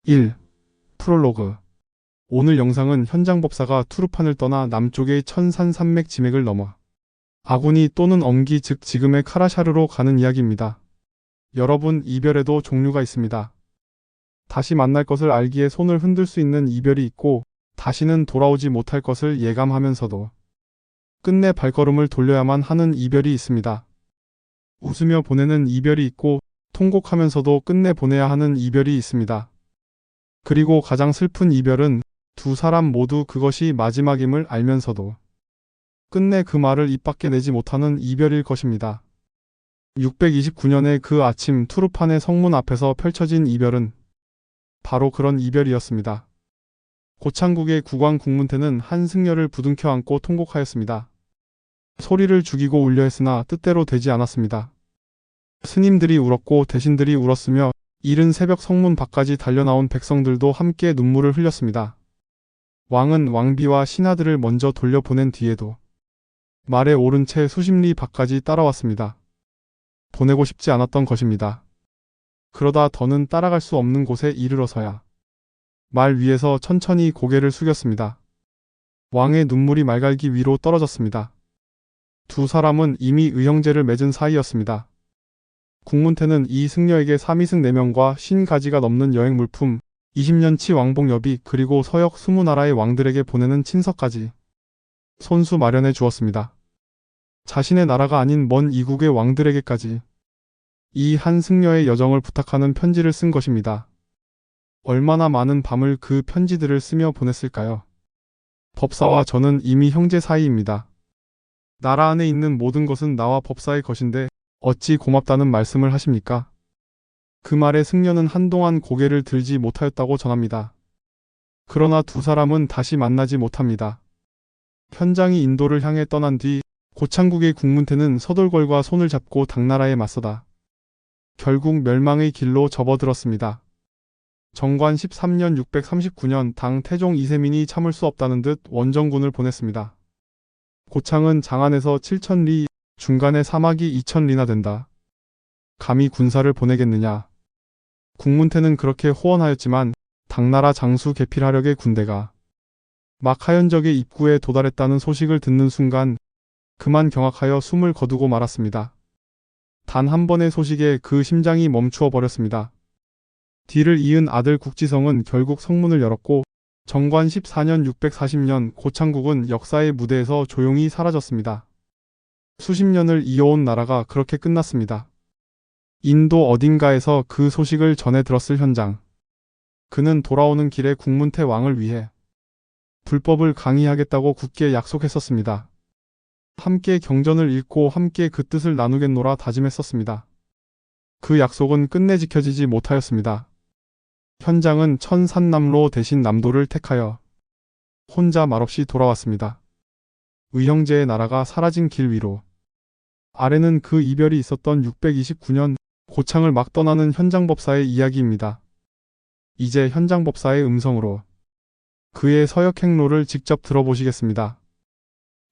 1. 프롤로그. 오늘 영상은 현장 법사가 투르판을 떠나 남쪽의 천산산맥 지맥을 넘어 아구니 또는 엄기 즉 지금의 카라샤르로 가는 이야기입니다. 여러분, 이별에도 종류가 있습니다. 다시 만날 것을 알기에 손을 흔들 수 있는 이별이 있고, 다시는 돌아오지 못할 것을 예감하면서도 끝내 발걸음을 돌려야만 하는 이별이 있습니다. 웃으며 보내는 이별이 있고, 통곡하면서도 끝내 보내야 하는 이별이 있습니다. 그리고 가장 슬픈 이별은 두 사람 모두 그것이 마지막임을 알면서도 끝내 그 말을 입 밖에 내지 못하는 이별일 것입니다. 629년의 그 아침 투르판의 성문 앞에서 펼쳐진 이별은 바로 그런 이별이었습니다. 고창국의 국왕 국문태는 한 승려를 부둥켜 안고 통곡하였습니다. 소리를 죽이고 울려 했으나 뜻대로 되지 않았습니다. 스님들이 울었고 대신들이 울었으며 이른 새벽 성문 밖까지 달려나온 백성들도 함께 눈물을 흘렸습니다. 왕은 왕비와 신하들을 먼저 돌려보낸 뒤에도 말에 오른 채 수십 리 밖까지 따라왔습니다. 보내고 싶지 않았던 것입니다. 그러다 더는 따라갈 수 없는 곳에 이르러서야 말 위에서 천천히 고개를 숙였습니다. 왕의 눈물이 말갈기 위로 떨어졌습니다. 두 사람은 이미 의형제를 맺은 사이였습니다. 국문태는 이 승려에게 3이승 4명과 50가지가 넘는 여행 물품, 20년치 왕복 여비 그리고 서역 20나라의 왕들에게 보내는 친서까지 손수 마련해 주었습니다. 자신의 나라가 아닌 먼 이국의 왕들에게까지 이 한 승려의 여정을 부탁하는 편지를 쓴 것입니다. 얼마나 많은 밤을 그 편지들을 쓰며 보냈을까요? 법사와 저는 이미 형제 사이입니다. 나라 안에 있는 모든 것은 나와 법사의 것인데 어찌 고맙다는 말씀을 하십니까? 그 말에 승려는 한동안 고개를 들지 못하였다고 전합니다. 그러나 두 사람은 다시 만나지 못합니다. 현장이 인도를 향해 떠난 뒤 고창국의 국문태는 서돌궐과 손을 잡고 당나라에 맞서다 결국 멸망의 길로 접어들었습니다. 정관 13년 639년 당 태종 이세민이 참을 수 없다는 듯 원정군을 보냈습니다. 고창은 장안에서 7,000리, 중간에 사막이 2,000리나 된다. 감히 군사를 보내겠느냐. 국문태는 그렇게 호언하였지만 당나라 장수 계필하력의 군대가 막 하연적의 입구에 도달했다는 소식을 듣는 순간 그만 경악하여 숨을 거두고 말았습니다. 단 한 번의 소식에 그 심장이 멈추어 버렸습니다. 뒤를 이은 아들 국지성은 결국 성문을 열었고 정관 14년 640년 고창국은 역사의 무대에서 조용히 사라졌습니다. 수십 년을 이어온 나라가 그렇게 끝났습니다. 인도 어딘가에서 그 소식을 전해 들었을 현장. 그는 돌아오는 길에 국문태 왕을 위해 불법을 강의하겠다고 굳게 약속했었습니다. 함께 경전을 읽고 함께 그 뜻을 나누겠노라 다짐했었습니다. 그 약속은 끝내 지켜지지 못하였습니다. 현장은 천산남로 대신 남도를 택하여 혼자 말없이 돌아왔습니다. 의형제의 나라가 사라진 길 위로. 아래는 그 이별이 있었던 629년 고창을 막 떠나는 현장법사의 이야기입니다. 이제 현장법사의 음성으로 그의 서역 행로를 직접 들어보시겠습니다.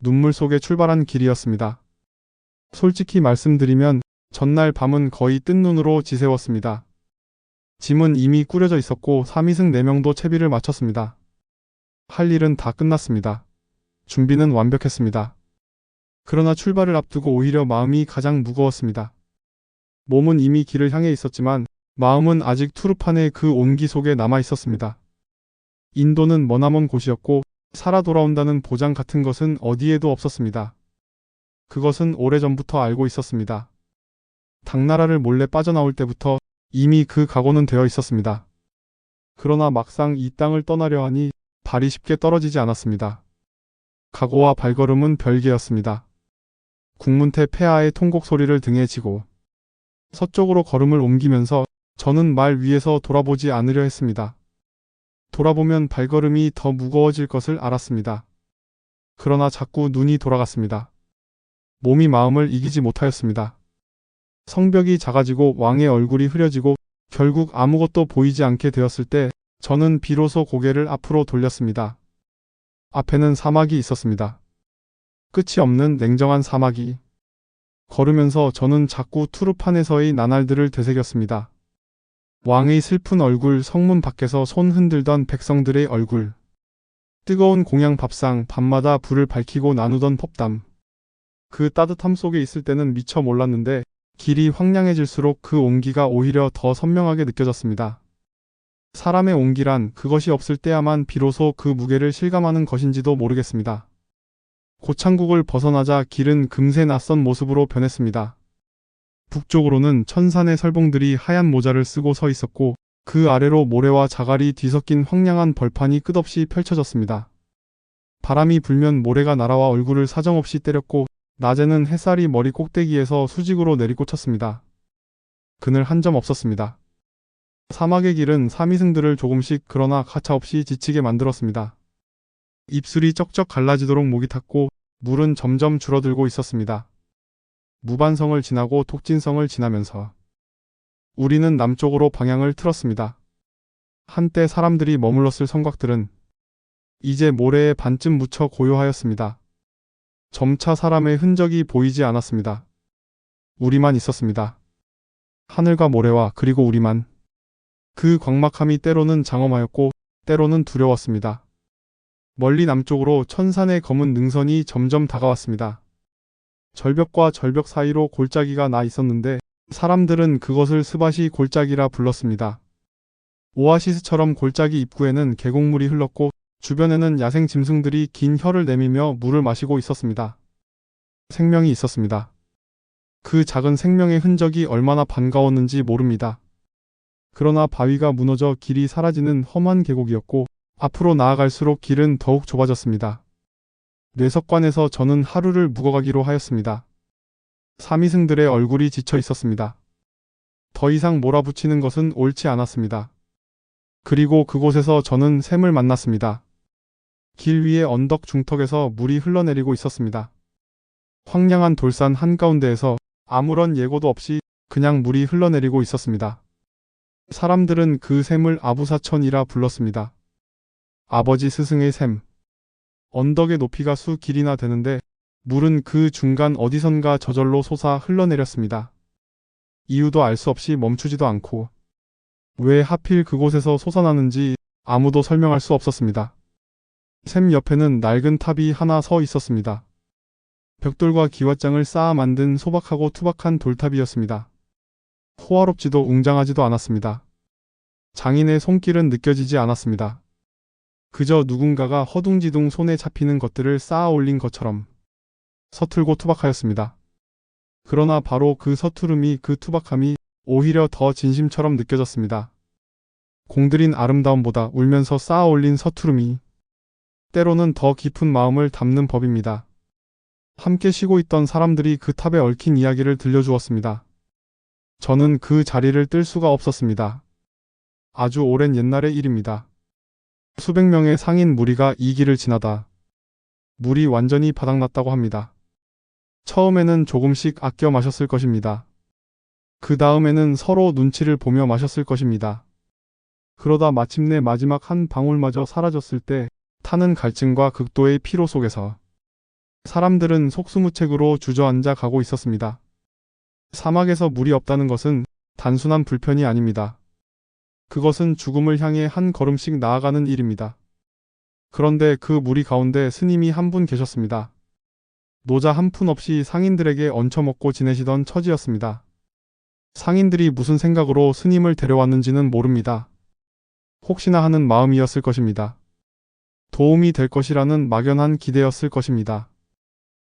눈물 속에 출발한 길이었습니다. 솔직히 말씀드리면 전날 밤은 거의 뜬 눈으로 지새웠습니다. 짐은 이미 꾸려져 있었고 3이승 4명도 채비를 마쳤습니다. 할 일은 다 끝났습니다. 준비는 완벽했습니다. 그러나 출발을 앞두고 오히려 마음이 가장 무거웠습니다. 몸은 이미 길을 향해 있었지만 마음은 아직 투르판의 그 온기 속에 남아 있었습니다. 인도는 머나먼 곳이었고 살아 돌아온다는 보장 같은 것은 어디에도 없었습니다. 그것은 오래전부터 알고 있었습니다. 당나라를 몰래 빠져나올 때부터 이미 그 각오는 되어 있었습니다. 그러나 막상 이 땅을 떠나려 하니 발이 쉽게 떨어지지 않았습니다. 각오와 발걸음은 별개였습니다. 국문태 폐하의 통곡 소리를 등에 지고 서쪽으로 걸음을 옮기면서 저는 말 위에서 돌아보지 않으려 했습니다. 돌아보면 발걸음이 더 무거워질 것을 알았습니다. 그러나 자꾸 눈이 돌아갔습니다. 몸이 마음을 이기지 못하였습니다. 성벽이 작아지고 왕의 얼굴이 흐려지고 결국 아무것도 보이지 않게 되었을 때 저는 비로소 고개를 앞으로 돌렸습니다. 앞에는 사막이 있었습니다. 끝이 없는 냉정한 사막이. 걸으면서 저는 자꾸 투르판에서의 나날들을 되새겼습니다. 왕의 슬픈 얼굴, 성문 밖에서 손 흔들던 백성들의 얼굴. 뜨거운 공양 밥상, 밤마다 불을 밝히고 나누던 법담. 그 따뜻함 속에 있을 때는 미처 몰랐는데 길이 황량해질수록 그 온기가 오히려 더 선명하게 느껴졌습니다. 사람의 온기란 그것이 없을 때야만 비로소 그 무게를 실감하는 것인지도 모르겠습니다. 고창국을 벗어나자 길은 금세 낯선 모습으로 변했습니다. 북쪽으로는 천산의 설봉들이 하얀 모자를 쓰고 서 있었고 그 아래로 모래와 자갈이 뒤섞인 황량한 벌판이 끝없이 펼쳐졌습니다. 바람이 불면 모래가 날아와 얼굴을 사정없이 때렸고 낮에는 햇살이 머리 꼭대기에서 수직으로 내리꽂혔습니다. 그늘 한 점 없었습니다. 사막의 길은 사미승들을 조금씩 그러나 가차없이 지치게 만들었습니다. 입술이 쩍쩍 갈라지도록 목이 탔고 물은 점점 줄어들고 있었습니다. 무반성을 지나고 독진성을 지나면서 우리는 남쪽으로 방향을 틀었습니다. 한때 사람들이 머물렀을 성곽들은 이제 모래에 반쯤 묻혀 고요하였습니다. 점차 사람의 흔적이 보이지 않았습니다. 우리만 있었습니다. 하늘과 모래와 그리고 우리만. 그 광막함이 때로는 장엄하였고 때로는 두려웠습니다. 멀리 남쪽으로 천산의 검은 능선이 점점 다가왔습니다. 절벽과 절벽 사이로 골짜기가 나 있었는데 사람들은 그것을 스바시 골짜기라 불렀습니다. 오아시스처럼 골짜기 입구에는 계곡물이 흘렀고 주변에는 야생 짐승들이 긴 혀를 내밀며 물을 마시고 있었습니다. 생명이 있었습니다. 그 작은 생명의 흔적이 얼마나 반가웠는지 모릅니다. 그러나 바위가 무너져 길이 사라지는 험한 계곡이었고 앞으로 나아갈수록 길은 더욱 좁아졌습니다. 뇌석관에서 저는 하루를 묵어가기로 하였습니다. 사미승들의 얼굴이 지쳐 있었습니다. 더 이상 몰아붙이는 것은 옳지 않았습니다. 그리고 그곳에서 저는 샘을 만났습니다. 길 위의 언덕 중턱에서 물이 흘러내리고 있었습니다. 황량한 돌산 한가운데에서 아무런 예고도 없이 그냥 물이 흘러내리고 있었습니다. 사람들은 그 샘을 아부사천이라 불렀습니다. 아버지 스승의 샘. 언덕의 높이가 수 길이나 되는데 물은 그 중간 어디선가 저절로 솟아 흘러내렸습니다. 이유도 알 수 없이 멈추지도 않고 왜 하필 그곳에서 솟아나는지 아무도 설명할 수 없었습니다. 샘 옆에는 낡은 탑이 하나 서 있었습니다. 벽돌과 기왓장을 쌓아 만든 소박하고 투박한 돌탑이었습니다. 호화롭지도 웅장하지도 않았습니다. 장인의 손길은 느껴지지 않았습니다. 그저 누군가가 허둥지둥 손에 잡히는 것들을 쌓아 올린 것처럼 서툴고 투박하였습니다. 그러나 바로 그 서투름이 그 투박함이 오히려 더 진심처럼 느껴졌습니다. 공들인 아름다움보다 울면서 쌓아 올린 서투름이 때로는 더 깊은 마음을 담는 법입니다. 함께 쉬고 있던 사람들이 그 탑에 얽힌 이야기를 들려주었습니다. 저는 그 자리를 뜰 수가 없었습니다. 아주 오랜 옛날의 일입니다. 수백 명의 상인 무리가 이 길을 지나다 물이 완전히 바닥났다고 합니다. 처음에는 조금씩 아껴 마셨을 것입니다. 그 다음에는 서로 눈치를 보며 마셨을 것입니다. 그러다 마침내 마지막 한 방울마저 사라졌을 때 타는 갈증과 극도의 피로 속에서 사람들은 속수무책으로 주저앉아 가고 있었습니다. 사막에서 물이 없다는 것은 단순한 불편이 아닙니다. 그것은 죽음을 향해 한 걸음씩 나아가는 일입니다. 그런데 그 무리 가운데 스님이 한 분 계셨습니다. 노자 한 푼 없이 상인들에게 얹혀먹고 지내시던 처지였습니다. 상인들이 무슨 생각으로 스님을 데려왔는지는 모릅니다. 혹시나 하는 마음이었을 것입니다. 도움이 될 것이라는 막연한 기대였을 것입니다.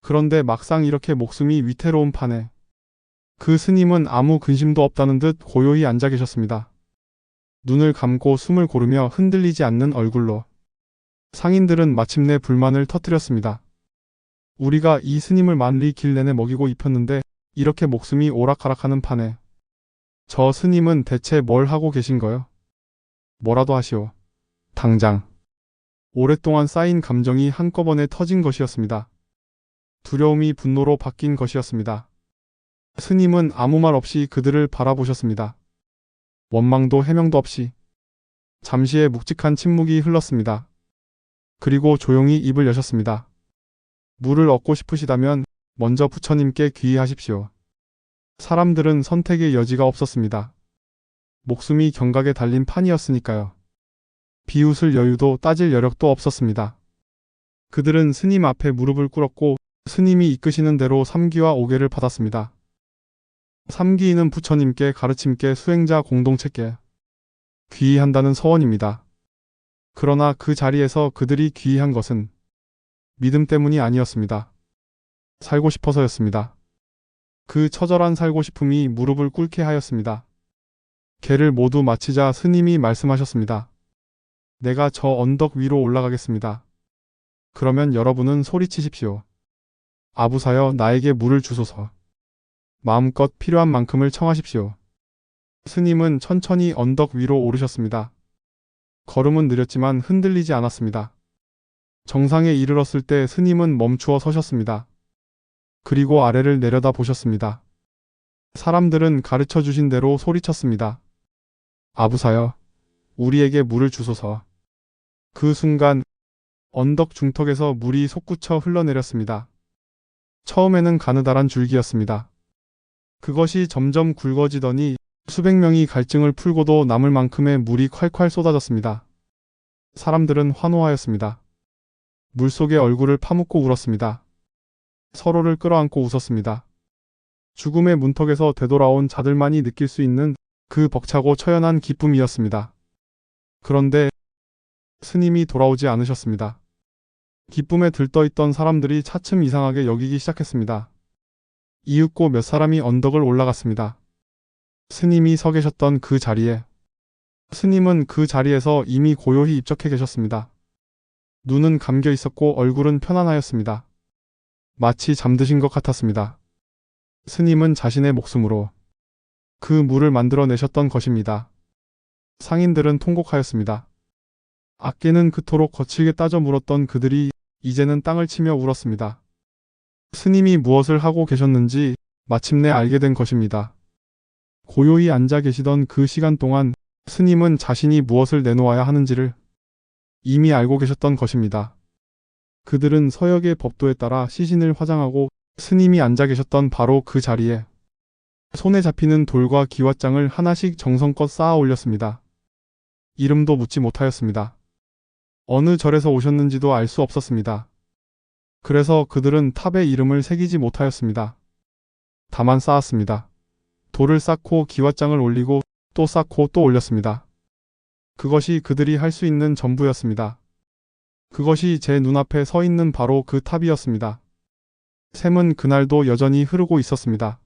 그런데 막상 이렇게 목숨이 위태로운 판에 그 스님은 아무 근심도 없다는 듯 고요히 앉아 계셨습니다. 눈을 감고 숨을 고르며 흔들리지 않는 얼굴로. 상인들은 마침내 불만을 터뜨렸습니다. 우리가 이 스님을 만리 길 내내 먹이고 입혔는데 이렇게 목숨이 오락가락하는 판에 저 스님은 대체 뭘 하고 계신 거요? 뭐라도 하시오. 당장. 오랫동안 쌓인 감정이 한꺼번에 터진 것이었습니다. 두려움이 분노로 바뀐 것이었습니다. 스님은 아무 말 없이 그들을 바라보셨습니다. 원망도 해명도 없이. 잠시의 묵직한 침묵이 흘렀습니다. 그리고 조용히 입을 여셨습니다. 물을 얻고 싶으시다면 먼저 부처님께 귀의하십시오. 사람들은 선택의 여지가 없었습니다. 목숨이 경각에 달린 판이었으니까요. 비웃을 여유도 따질 여력도 없었습니다. 그들은 스님 앞에 무릎을 꿇었고 스님이 이끄시는 대로 삼기와 오계를 받았습니다. 삼기인은 부처님께 가르침께 수행자 공동체께 귀의한다는 서원입니다. 그러나 그 자리에서 그들이 귀의한 것은 믿음 때문이 아니었습니다. 살고 싶어서였습니다. 그 처절한 살고 싶음이 무릎을 꿇게 하였습니다. 개를 모두 마치자 스님이 말씀하셨습니다. 내가 저 언덕 위로 올라가겠습니다. 그러면 여러분은 소리치십시오. 아부사여 나에게 물을 주소서. 마음껏 필요한 만큼을 청하십시오. 스님은 천천히 언덕 위로 오르셨습니다. 걸음은 느렸지만 흔들리지 않았습니다. 정상에 이르렀을 때 스님은 멈추어 서셨습니다. 그리고 아래를 내려다 보셨습니다. 사람들은 가르쳐 주신 대로 소리쳤습니다. 아부사여, 우리에게 물을 주소서. 그 순간 언덕 중턱에서 물이 솟구쳐 흘러내렸습니다. 처음에는 가느다란 줄기였습니다. 그것이 점점 굵어지더니 수백 명이 갈증을 풀고도 남을 만큼의 물이 콸콸 쏟아졌습니다. 사람들은 환호하였습니다. 물속에 얼굴을 파묻고 울었습니다. 서로를 끌어안고 웃었습니다. 죽음의 문턱에서 되돌아온 자들만이 느낄 수 있는 그 벅차고 처연한 기쁨이었습니다. 그런데 스님이 돌아오지 않으셨습니다. 기쁨에 들떠있던 사람들이 차츰 이상하게 여기기 시작했습니다. 이윽고 몇 사람이 언덕을 올라갔습니다. 스님이 서 계셨던 그 자리에 스님은 그 자리에서 이미 고요히 입적해 계셨습니다. 눈은 감겨 있었고 얼굴은 편안하였습니다. 마치 잠드신 것 같았습니다. 스님은 자신의 목숨으로 그 물을 만들어내셨던 것입니다. 상인들은 통곡하였습니다. 악계는 그토록 거칠게 따져 물었던 그들이 이제는 땅을 치며 울었습니다. 스님이 무엇을 하고 계셨는지 마침내 알게 된 것입니다. 고요히 앉아 계시던 그 시간 동안 스님은 자신이 무엇을 내놓아야 하는지를 이미 알고 계셨던 것입니다. 그들은 서역의 법도에 따라 시신을 화장하고 스님이 앉아 계셨던 바로 그 자리에 손에 잡히는 돌과 기왓장을 하나씩 정성껏 쌓아 올렸습니다. 이름도 묻지 못하였습니다. 어느 절에서 오셨는지도 알 수 없었습니다. 그래서 그들은 탑에 이름을 새기지 못하였습니다. 다만 쌓았습니다. 돌을 쌓고 기왓장을 올리고 또 쌓고 또 올렸습니다. 그것이 그들이 할 수 있는 전부였습니다. 그것이 제 눈앞에 서 있는 바로 그 탑이었습니다. 샘은 그날도 여전히 흐르고 있었습니다.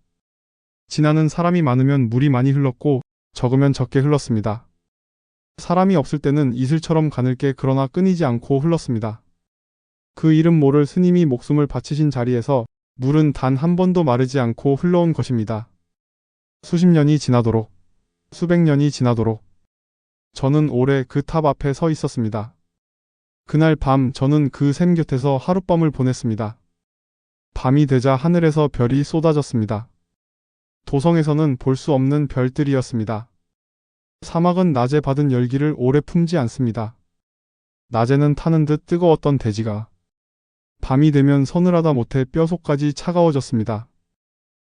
지나는 사람이 많으면 물이 많이 흘렀고 적으면 적게 흘렀습니다. 사람이 없을 때는 이슬처럼 가늘게 그러나 끊이지 않고 흘렀습니다. 그 이름 모를 스님이 목숨을 바치신 자리에서 물은 단 한 번도 마르지 않고 흘러온 것입니다. 수십 년이 지나도록, 수백 년이 지나도록 저는 오래 그 탑 앞에 서 있었습니다. 그날 밤 저는 그 샘 곁에서 하룻밤을 보냈습니다. 밤이 되자 하늘에서 별이 쏟아졌습니다. 도성에서는 볼 수 없는 별들이었습니다. 사막은 낮에 받은 열기를 오래 품지 않습니다. 낮에는 타는 듯 뜨거웠던 대지가 밤이 되면 서늘하다 못해 뼈속까지 차가워졌습니다.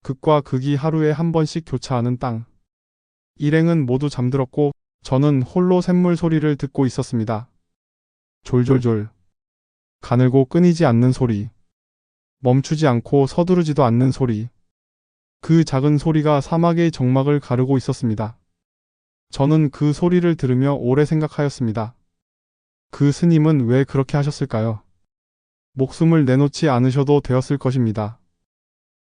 극과 극이 하루에 한 번씩 교차하는 땅. 일행은 모두 잠들었고 저는 홀로 샘물 소리를 듣고 있었습니다. 졸졸졸. 가늘고 끊이지 않는 소리. 멈추지 않고 서두르지도 않는 소리. 그 작은 소리가 사막의 정막을 가르고 있었습니다. 저는 그 소리를 들으며 오래 생각하였습니다. 그 스님은 왜 그렇게 하셨을까요? 목숨을 내놓지 않으셔도 되었을 것입니다.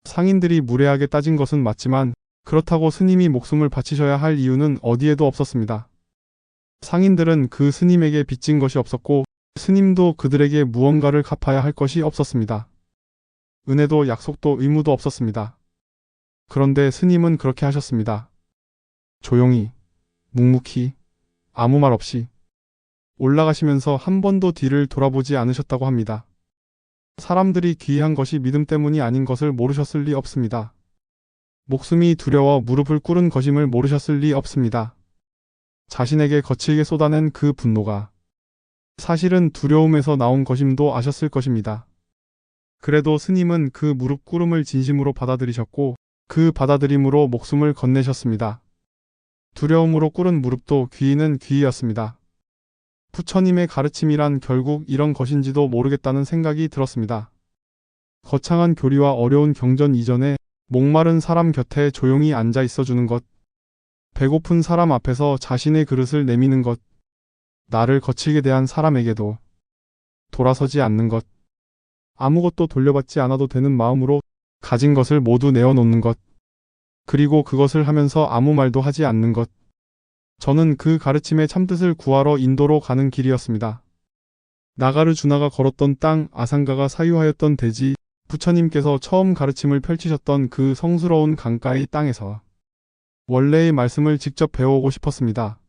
상인들이 무례하게 따진 것은 맞지만 그렇다고 스님이 목숨을 바치셔야 할 이유는 어디에도 없었습니다. 상인들은 그 스님에게 빚진 것이 없었고 스님도 그들에게 무언가를 갚아야 할 것이 없었습니다. 은혜도 약속도 의무도 없었습니다. 그런데 스님은 그렇게 하셨습니다. 조용히, 묵묵히, 아무 말 없이 올라가시면서 한 번도 뒤를 돌아보지 않으셨다고 합니다. 사람들이 귀의한 것이 믿음 때문이 아닌 것을 모르셨을 리 없습니다. 목숨이 두려워 무릎을 꿇은 것임을 모르셨을 리 없습니다. 자신에게 거칠게 쏟아낸 그 분노가 사실은 두려움에서 나온 것임도 아셨을 것입니다. 그래도 스님은 그 무릎 꿇음을 진심으로 받아들이셨고 그 받아들임으로 목숨을 건네셨습니다. 두려움으로 꿇은 무릎도 귀인은 귀이었습니다. 부처님의 가르침이란 결국 이런 것인지도 모르겠다는 생각이 들었습니다. 거창한 교리와 어려운 경전 이전에 목마른 사람 곁에 조용히 앉아 있어주는 것, 배고픈 사람 앞에서 자신의 그릇을 내미는 것, 나를 거칠게 대한 사람에게도 돌아서지 않는 것, 아무것도 돌려받지 않아도 되는 마음으로 가진 것을 모두 내어놓는 것, 그리고 그것을 하면서 아무 말도 하지 않는 것. 저는 그 가르침의 참뜻을 구하러 인도로 가는 길이었습니다. 나가르주나가 걸었던 땅, 아상가가 사유하였던 대지, 부처님께서 처음 가르침을 펼치셨던 그 성스러운 강가의 땅에서 원래의 말씀을 직접 배워오고 싶었습니다.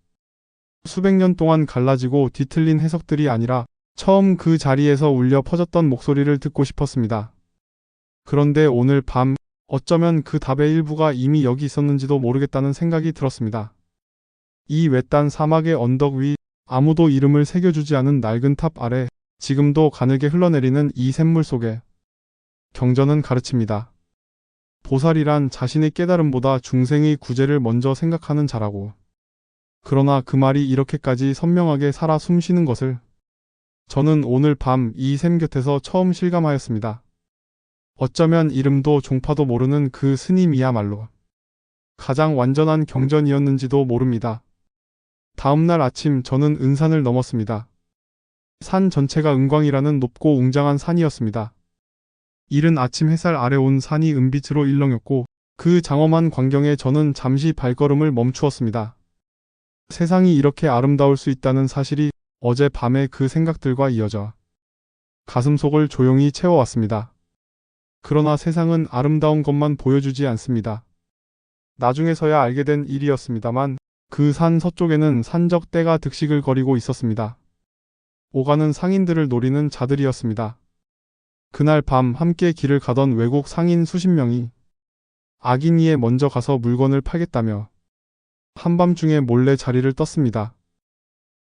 수백 년 동안 갈라지고 뒤틀린 해석들이 아니라 처음 그 자리에서 울려 퍼졌던 목소리를 듣고 싶었습니다. 그런데 오늘 밤 어쩌면 그 답의 일부가 이미 여기 있었는지도 모르겠다는 생각이 들었습니다. 이 외딴 사막의 언덕 위 아무도 이름을 새겨주지 않은 낡은 탑 아래 지금도 가늘게 흘러내리는 이 샘물 속에 경전은 가르칩니다. 보살이란 자신의 깨달음보다 중생의 구제를 먼저 생각하는 자라고. 그러나 그 말이 이렇게까지 선명하게 살아 숨쉬는 것을 저는 오늘 밤 이 샘 곁에서 처음 실감하였습니다. 어쩌면 이름도 종파도 모르는 그 스님이야말로 가장 완전한 경전이었는지도 모릅니다. 다음날 아침 저는 은산을 넘었습니다. 산 전체가 은광이라는 높고 웅장한 산이었습니다. 이른 아침 햇살 아래 온 산이 은빛으로 일렁였고 그 장엄한 광경에 저는 잠시 발걸음을 멈추었습니다. 세상이 이렇게 아름다울 수 있다는 사실이 어제 밤의 그 생각들과 이어져 가슴속을 조용히 채워왔습니다. 그러나 세상은 아름다운 것만 보여주지 않습니다. 나중에서야 알게 된 일이었습니다만 그 산 서쪽에는 산적 떼가 득식을 거리고 있었습니다. 오가는 상인들을 노리는 자들이었습니다. 그날 밤 함께 길을 가던 외국 상인 수십 명이 악인이에 먼저 가서 물건을 팔겠다며 한밤중에 몰래 자리를 떴습니다.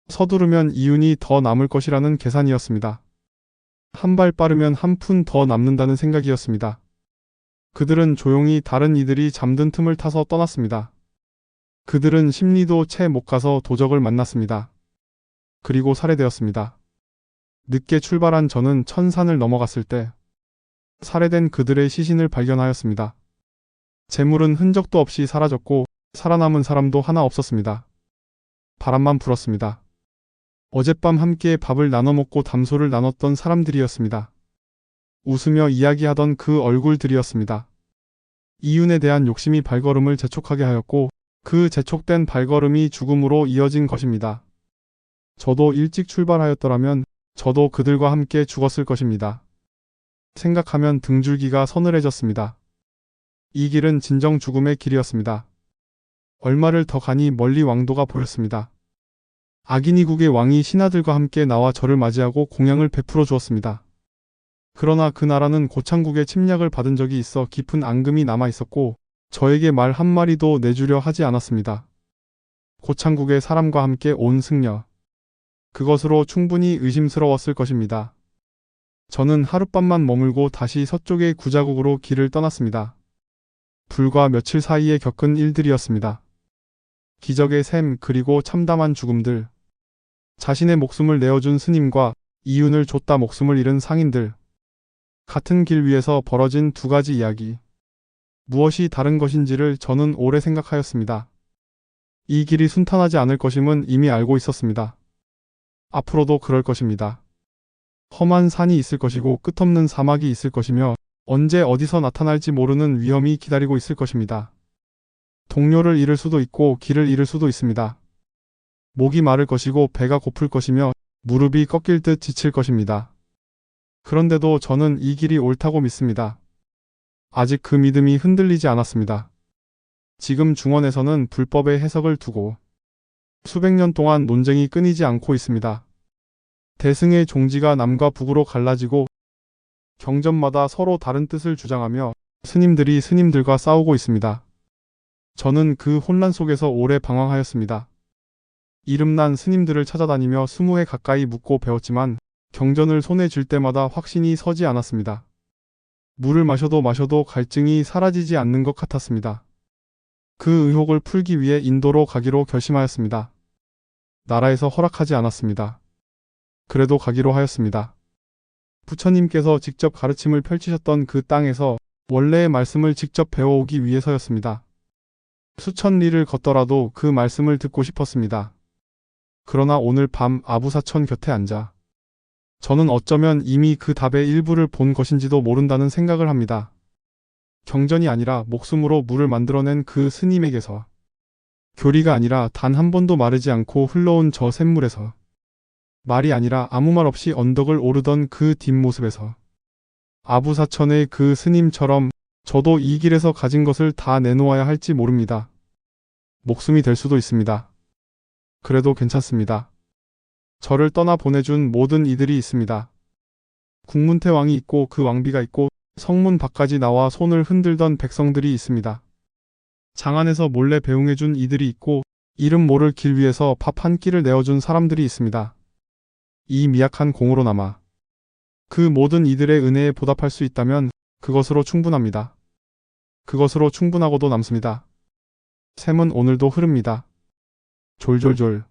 서두르면 이윤이 더 남을 것이라는 계산이었습니다. 한 발 빠르면 한 푼 더 남는다는 생각이었습니다. 그들은 조용히 다른 이들이 잠든 틈을 타서 떠났습니다. 그들은 심리도 채 못 가서 도적을 만났습니다. 그리고 살해되었습니다. 늦게 출발한 저는 천산을 넘어갔을 때 살해된 그들의 시신을 발견하였습니다. 재물은 흔적도 없이 사라졌고 살아남은 사람도 하나 없었습니다. 바람만 불었습니다. 어젯밤 함께 밥을 나눠 먹고 담소를 나눴던 사람들이었습니다. 웃으며 이야기하던 그 얼굴들이었습니다. 이윤에 대한 욕심이 발걸음을 재촉하게 하였고 그 재촉된 발걸음이 죽음으로 이어진 것입니다. 저도 일찍 출발하였더라면 저도 그들과 함께 죽었을 것입니다. 생각하면 등줄기가 서늘해졌습니다. 이 길은 진정 죽음의 길이었습니다. 얼마를 더 가니 멀리 왕도가 보였습니다. 아기니국의 왕이 신하들과 함께 나와 저를 맞이하고 공양을 베풀어 주었습니다. 그러나 그 나라는 고창국의 침략을 받은 적이 있어 깊은 앙금이 남아 있었고 저에게 말 한마디도 내주려 하지 않았습니다. 고창국의 사람과 함께 온 승려. 그것으로 충분히 의심스러웠을 것입니다. 저는 하룻밤만 머물고 다시 서쪽의 구자국으로 길을 떠났습니다. 불과 며칠 사이에 겪은 일들이었습니다. 기적의 샘 그리고 참담한 죽음들. 자신의 목숨을 내어준 스님과 이윤을 줬다 목숨을 잃은 상인들. 같은 길 위에서 벌어진 두 가지 이야기. 무엇이 다른 것인지를 저는 오래 생각하였습니다. 이 길이 순탄하지 않을 것임은 이미 알고 있었습니다. 앞으로도 그럴 것입니다. 험한 산이 있을 것이고 끝없는 사막이 있을 것이며 언제 어디서 나타날지 모르는 위험이 기다리고 있을 것입니다. 동료를 잃을 수도 있고 길을 잃을 수도 있습니다. 목이 마를 것이고 배가 고플 것이며 무릎이 꺾일 듯 지칠 것입니다. 그런데도 저는 이 길이 옳다고 믿습니다. 아직 그 믿음이 흔들리지 않았습니다. 지금 중원에서는 불법의 해석을 두고 수백 년 동안 논쟁이 끊이지 않고 있습니다. 대승의 종지가 남과 북으로 갈라지고 경전마다 서로 다른 뜻을 주장하며 스님들이 스님들과 싸우고 있습니다. 저는 그 혼란 속에서 오래 방황하였습니다. 이름난 스님들을 찾아다니며 20회 가까이 묻고 배웠지만 경전을 손에 쥘 때마다 확신이 서지 않았습니다. 물을 마셔도 갈증이 사라지지 않는 것 같았습니다. 그 의혹을 풀기 위해 인도로 가기로 결심하였습니다. 나라에서 허락하지 않았습니다. 그래도 가기로 하였습니다. 부처님께서 직접 가르침을 펼치셨던 그 땅에서 원래의 말씀을 직접 배워오기 위해서였습니다. 수천 리를 걷더라도 그 말씀을 듣고 싶었습니다. 그러나 오늘 밤 아부사천 곁에 앉아 저는 어쩌면 이미 그 답의 일부를 본 것인지도 모른다는 생각을 합니다. 경전이 아니라 목숨으로 물을 만들어낸 그 스님에게서, 교리가 아니라 단 한 번도 마르지 않고 흘러온 저 샘물에서, 말이 아니라 아무 말 없이 언덕을 오르던 그 뒷모습에서, 아부사천의 그 스님처럼 저도 이 길에서 가진 것을 다 내놓아야 할지 모릅니다. 목숨이 될 수도 있습니다. 그래도 괜찮습니다. 저를 떠나 보내준 모든 이들이 있습니다. 국문태왕이 있고 그 왕비가 있고 성문 밖까지 나와 손을 흔들던 백성들이 있습니다. 장안에서 몰래 배웅해준 이들이 있고 이름 모를 길 위에서 밥 한 끼를 내어준 사람들이 있습니다. 이 미약한 공으로나마 그 모든 이들의 은혜에 보답할 수 있다면 그것으로 충분합니다. 그것으로 충분하고도 남습니다. 샘은 오늘도 흐릅니다. 졸졸졸.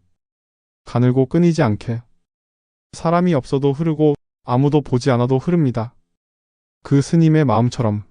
가늘고 끊이지 않게. 사람이 없어도 흐르고 아무도 보지 않아도 흐릅니다. 그 스님의 마음처럼.